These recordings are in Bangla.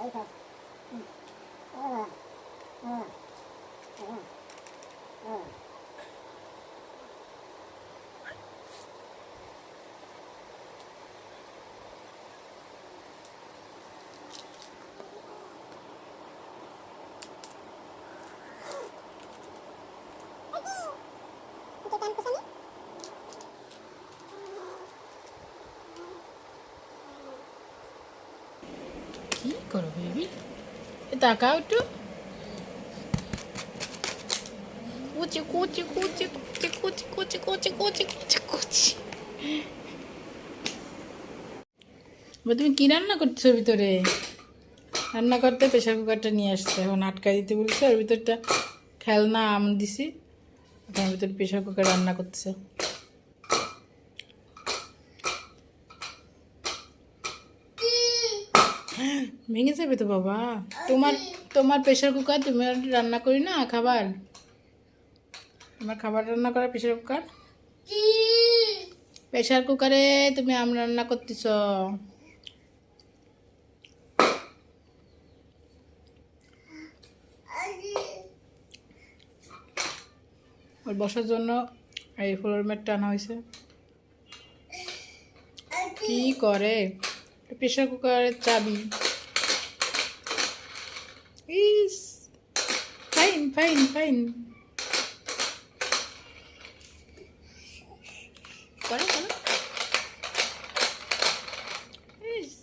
কি করো বেবি? তাকাও একটু। কুচি কুচি কুচি কুচি কুচি কুচি কুচি কুচি কুচি কুচি। তুমি কি রান্না করছো ভিতরে? রান্না করতে প্রেশার কুকারটা নিয়ে আসছে, এখন আটকাই দিতে বলছে। ওর ভিতরটা খেলনা আম দিছি, ওর ভিতরে প্রেশার কুকার রান্না করতেছে। ভেঙে যাবে তো বাবা। তোমার তোমার প্রেশার কুকার, তুমি রান্না করি না খাবার? তোমার খাবার রান্না করা প্রেশার কুকার? প্রেশার কুকারে তুমি আম রান্না করতেছ। ওর বসার জন্য এই ফ্লোর ম্যাটটা আনা হয়েছে। কি করে প্রেশার কুকারের চাবি। ইস, ফাইন ফাইন ফাইন করো করো। ইস,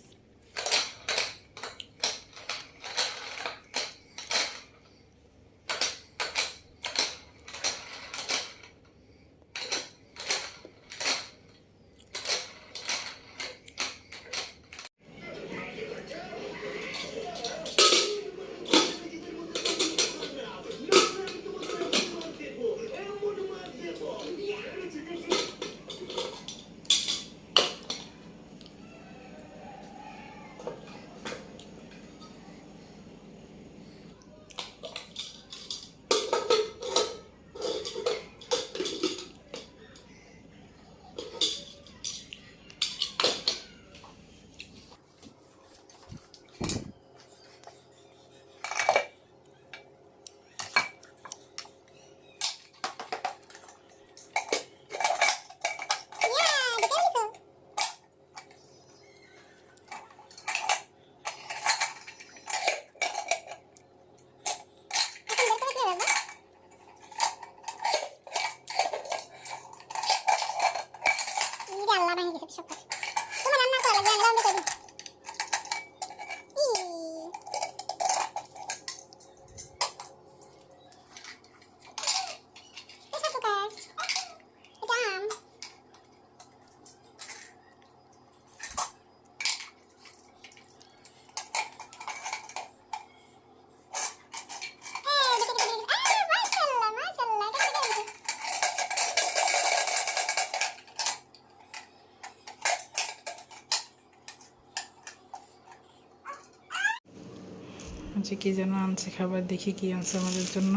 আচ্ছা কি যেন আনছে খাবার, দেখি কি আনছে আমাদের জন্য।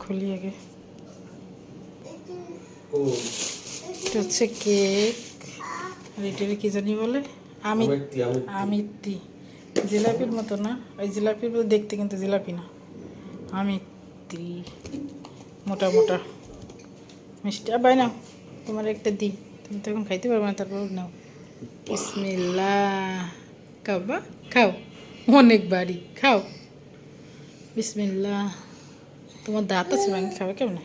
খুলি আগে। এটা হচ্ছে কেক, আর এটা কি জানি বলে, আমিত্তি। জিলাপির মতো না, ওই জিলাপির মতো দেখতে, কিন্তু জিলাপি না, আমিত্তি। মোটা মোটা মিষ্টি। আবাই নাও, তোমার একটা দিই, তুমি তো এখন খাইতে পারবে না, তারপর নাও। বিসমিল্লাহ। খাও বা খাও, অনেক বাড়ি খাও। বিসমিল্লাহ। তোমার দাঁত আছে, ভেঙে খাবে কেমন?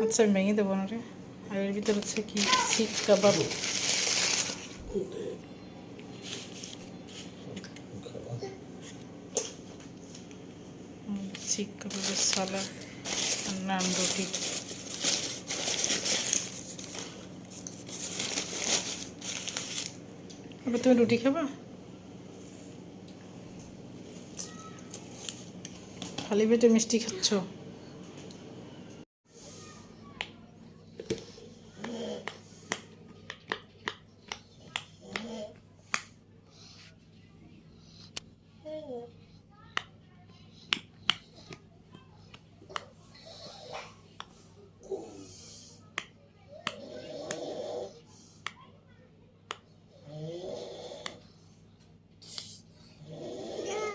আচ্ছা আমি ভেঙে দেবো না রে। আর এর ভিতরে হচ্ছে কি, শিক কাবাব। শিক কাবাবের সালাদ আর নান রুটি। এবার তুমি রুটি খাবা? খালি পেটে মিষ্টি খাচ্ছ?